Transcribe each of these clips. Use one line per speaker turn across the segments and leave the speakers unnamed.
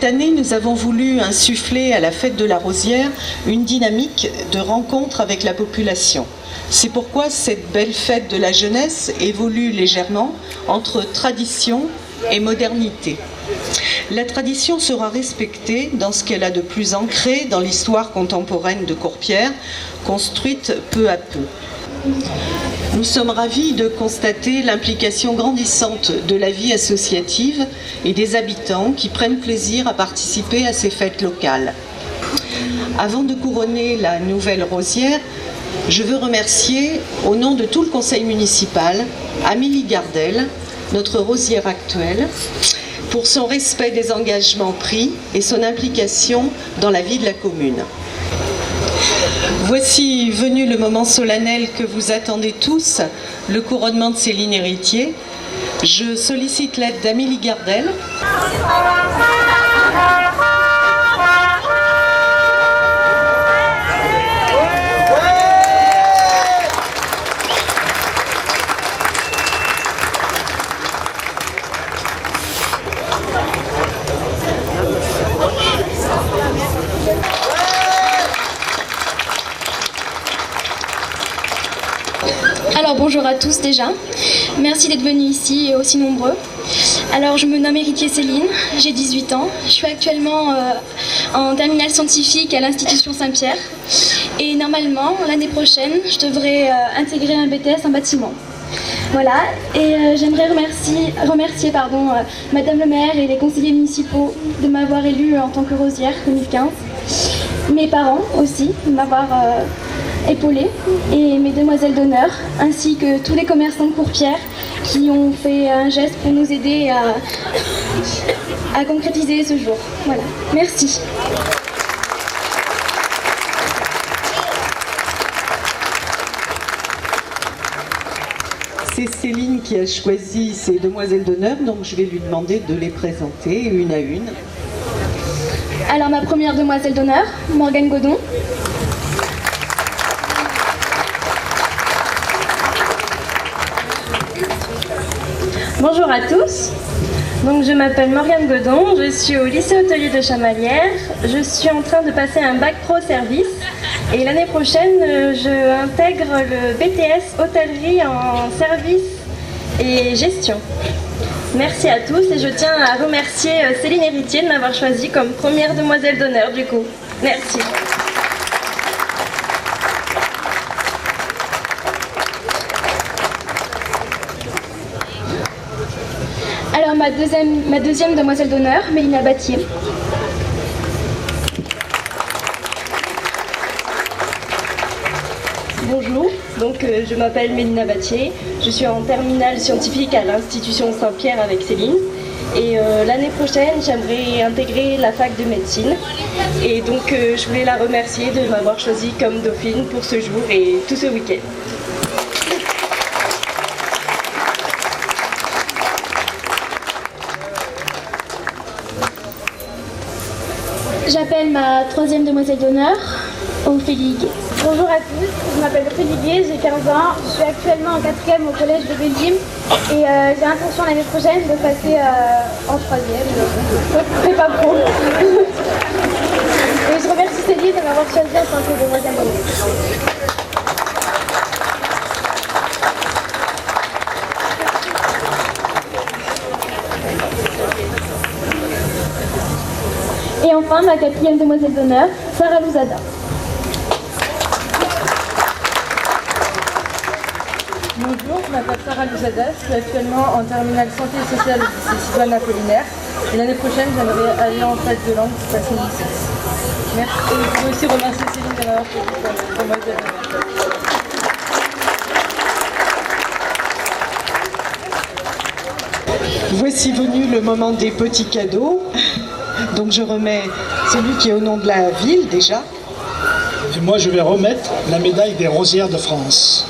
année, nous avons voulu insuffler à la fête de la Rosière une dynamique de rencontre avec la population. C'est pourquoi cette belle fête de la jeunesse évolue légèrement entre tradition et modernité. La tradition sera respectée dans ce qu'elle a de plus ancré dans l'histoire contemporaine de Courpierre, construite peu à peu. Nous sommes ravis de constater l'implication grandissante de la vie associative et des habitants qui prennent plaisir à participer à ces fêtes locales. Avant de couronner la nouvelle rosière, je veux remercier, au nom de tout le conseil municipal, Amélie Gardel, notre rosière actuelle, pour son respect des engagements pris et son implication dans la vie de la commune. Voici venu le moment solennel que vous attendez tous, le couronnement de Céline Héritier. Je sollicite l'aide d'Amélie Gardel.
Alors bonjour à tous déjà, merci d'être venus ici et aussi nombreux. Alors je me nomme Héritier Céline, j'ai 18 ans, je suis actuellement en terminale scientifique à l'institution Saint-Pierre et normalement l'année prochaine je devrais intégrer un BTS en bâtiment. Voilà, et j'aimerais remercier Madame le maire et les conseillers municipaux de m'avoir élue en tant que rosière 2015, mes parents aussi de m'avoir épaulée et mes demoiselles d'honneur, ainsi que tous les commerçants de Courpierre qui ont fait un geste pour nous aider à concrétiser ce jour. Voilà, merci.
C'est Céline qui a choisi ces demoiselles d'honneur, donc je vais lui demander de les présenter une à une.
Alors ma première demoiselle d'honneur, Morgane Godon.
Bonjour à tous, donc je m'appelle Morgane Godon, je suis au lycée hôtelier de Chamalières, je suis en train de passer un bac pro service et l'année prochaine je intègre le BTS hôtellerie en service et gestion. Merci à tous et je tiens à remercier Céline Héritier de m'avoir choisie comme première demoiselle d'honneur du coup. Merci.
Alors ma deuxième demoiselle d'honneur, Mélina Battier.
Bonjour, donc je m'appelle Mélina Battier, je suis en terminale scientifique à l'institution Saint-Pierre avec Céline et l'année prochaine j'aimerais intégrer la fac de médecine et donc je voulais la remercier de m'avoir choisie comme dauphine pour ce jour et tout ce week-end.
J'appelle ma troisième demoiselle d'honneur, Ophélie Gué.
Bonjour à tous, je m'appelle Ophélie Gué, j'ai 15 ans, je suis actuellement en 4e au collège de Belgium et j'ai l'intention l'année prochaine de passer en 3e, prépa pro. Et je remercie Céline de m'avoir choisi en tant que demoiselle d'honneur.
Et enfin, ma quatrième demoiselle d'honneur, Sarah Louzada.
Bonjour, je m'appelle Sarah Louzada, je suis actuellement en terminale santé et sociale au lycée Sidoine Apollinaire. Et l'année prochaine, j'aimerais aller en fac de langue pour passer une licence. Merci. Et je veux aussi remercier Céline de m'avoir choisi comme demoiselle d'honneur.
Voici venu le moment des petits cadeaux. Donc je remets celui qui est au nom de la ville déjà.
Et moi je vais remettre la médaille des Rosières de France.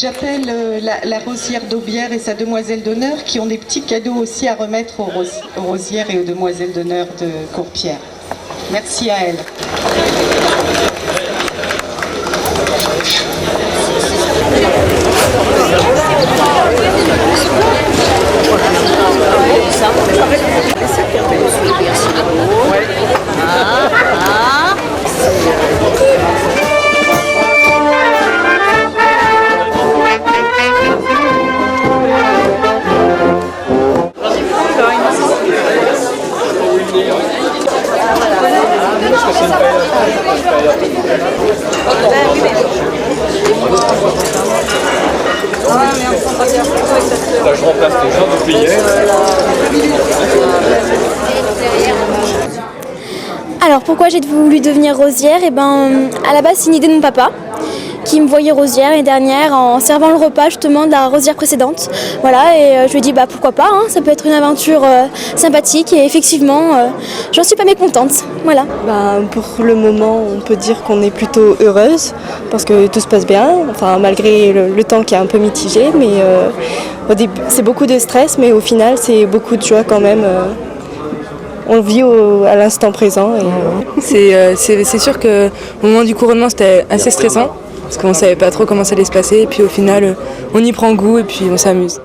J'appelle la Rosière d'Aubière et sa demoiselle d'honneur qui ont des petits cadeaux aussi à remettre aux Rosières et aux demoiselles d'honneur de Courpierre. Merci à elles.
Là, je remplace les gens de prière.
Alors pourquoi j'ai voulu devenir rosière? Eh ben, à la base c'est une idée de mon papa qui me voyait rosière l'année dernière en servant le repas justement de la rosière précédente. Voilà, et je lui ai dit bah pourquoi pas, hein, ça peut être une aventure sympathique et effectivement j'en suis pas mécontente. Voilà.
Pour le moment on peut dire qu'on est plutôt heureuse parce que tout se passe bien, enfin malgré le temps qui est un peu mitigé, mais au début c'est beaucoup de stress, mais au final c'est beaucoup de joie quand même. On le vit à l'instant présent.
C'est sûr qu'au moment du couronnement, c'était assez stressant, parce qu'on ne savait pas trop comment ça allait se passer, et puis au final, on y prend goût et puis on s'amuse.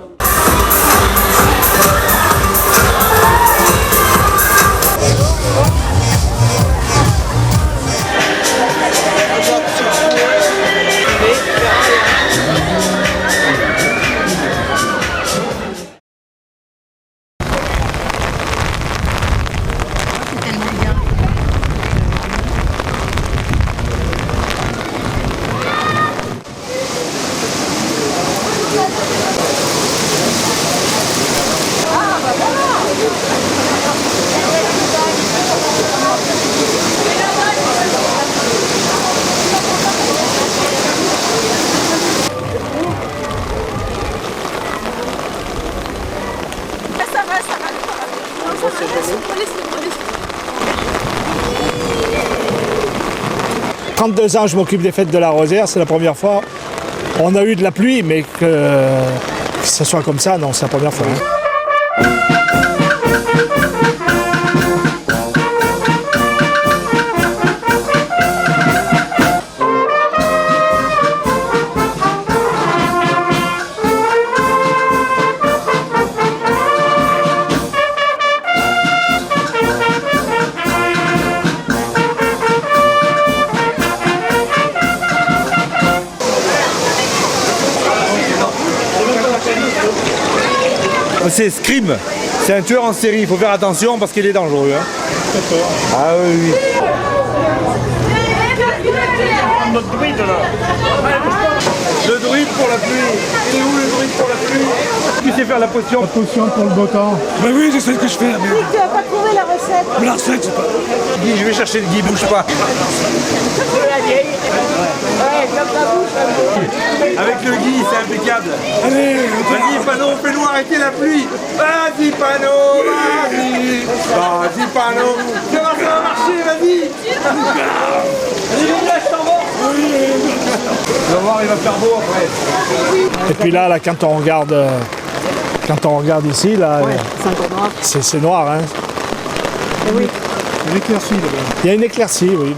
« 32 ans, je m'occupe des fêtes de la Rosière, c'est la première fois. On a eu de la pluie, mais que ce soit comme ça, non, c'est la première fois. Hein.
C'est Scream, c'est un tueur en série, il faut faire attention parce qu'il est dangereux. Hein. Ah oui, oui.
Notre druide là.
Le druide pour la pluie. Il est où le druide pour la pluie? Tu sais faire la potion.
La potion pour le beau temps.
Bah oui, je sais ce que je fais. Mais...
Tu vas pas trouver la recette.
Mais la recette, c'est pas...
Guy, je vais chercher le Guy, bouge pas. Avec le Guy, c'est impeccable.
Allez,
vas-y, Pano, fais-nous arrêter la pluie. Vas-y, Pano, vas-y. Vas-y, Pano. Ça va marcher, vas-y. Allez, je t'envoie. Tu vas voir, il va faire beau après.
Et puis là, quand on regarde ici, là, ouais, c'est noir. Hein.
Et oui.
Une éclaircie là-bas. Il y a une éclaircie, oui.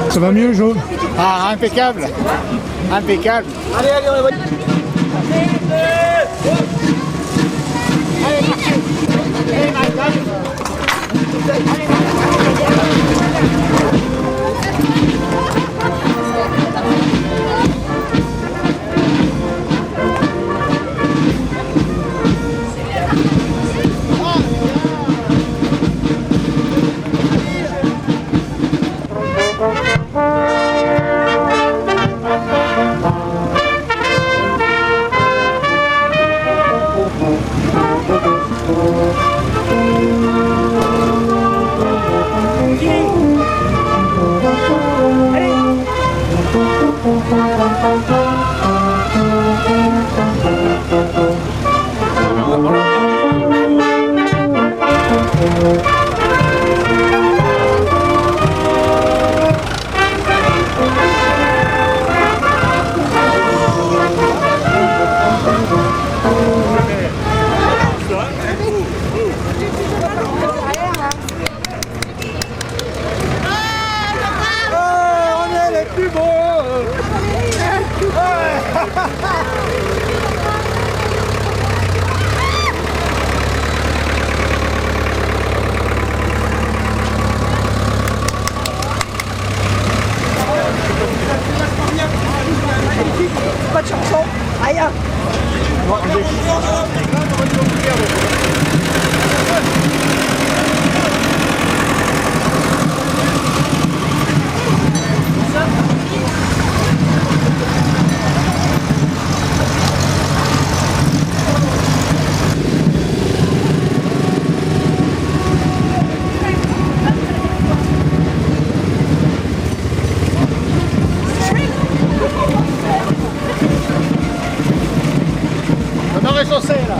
Ça va mieux, Jo?
Ah, impeccable. Impeccable.
Allez, on les voit.
Allez. rez-de-chaussée là.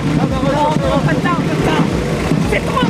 C'est trop.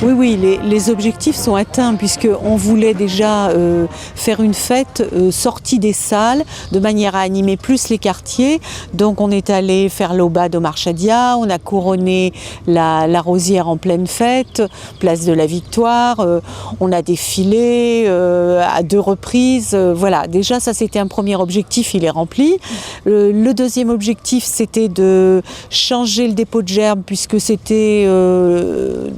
Oui, les objectifs sont atteints puisqu'on voulait déjà faire une fête sortie des salles de manière à animer plus les quartiers. Donc on est allé faire l'aubade au Marchadia, on a couronné la rosière en pleine fête, place de la Victoire, on a défilé à 2 reprises. Voilà, déjà ça c'était un premier objectif, il est rempli. Le deuxième objectif c'était de changer le dépôt de gerbes puisque c'était au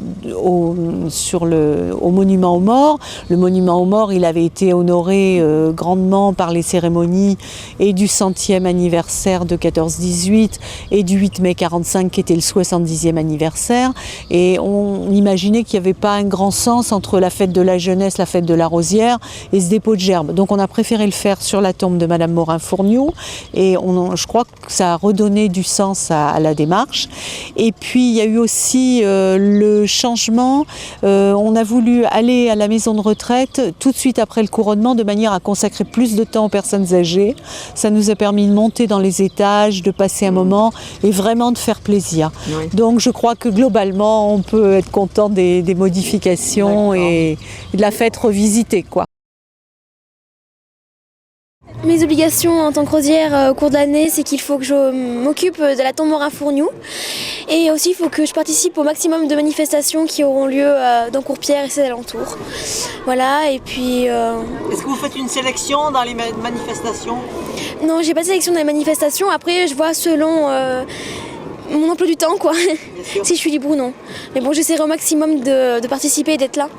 monument aux morts. Le monument aux morts, il avait été honoré grandement par les cérémonies et du 100e anniversaire de 14-18 et du 8 mai 45 qui était le 70e anniversaire. Et on imaginait qu'il n'y avait pas un grand sens entre la fête de la jeunesse, la fête de la rosière et ce dépôt de gerbes. Donc on a préféré le faire sur la tombe de Madame Morin-Fourniou et je crois que ça a redonné du sens à la démarche. Et puis il y a eu aussi le changement. On a voulu aller à la maison de retraite tout de suite après le couronnement de manière à consacrer plus de temps aux personnes âgées. Ça nous a permis de monter dans les étages, de passer un moment et vraiment de faire plaisir. Oui. Donc je crois que globalement on peut être content des modifications et de la fête revisitée, quoi.
Mes obligations en tant que rosière au cours de l'année, c'est qu'il faut que je m'occupe de la tombe Morin-Fourniou et aussi il faut que je participe au maximum de manifestations qui auront lieu dans Courpierre et ses alentours. Voilà, et puis...
Est-ce que vous faites une sélection dans les manifestations?
Non, j'ai pas de sélection dans les manifestations, après je vois selon mon emploi du temps, quoi, si je suis libre ou non. Mais bon, j'essaierai au maximum de participer et d'être là.